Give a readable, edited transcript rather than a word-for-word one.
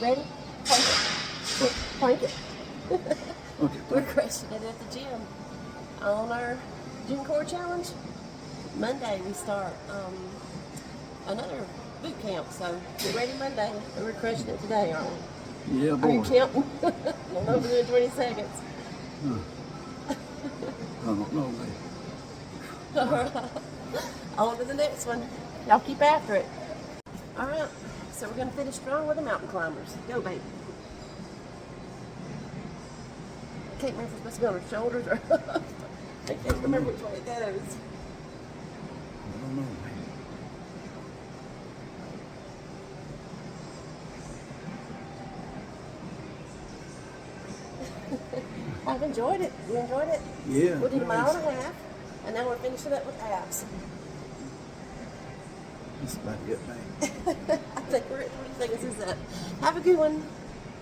ready? Plank it. Okay, We're crushing it at the gym on our Gym Core Challenge. Monday we start another boot camp, so get ready Monday. We're crushing it today, aren't we? yeah, Are you boy. counting? We'll know within 20 seconds. I don't know, man. All right. On to the next one. Y'all keep after it. All right. So we're going to finish strong with the mountain climbers. Go, baby. I can't remember if it's supposed to be on her shoulders or I can't remember which way it goes. I don't know, man. I've enjoyed it. You enjoyed it? Yeah. We did a mile and a half, and now we're finishing up with abs. That's about it, man. I think we're at 20 seconds is up. Have a good one.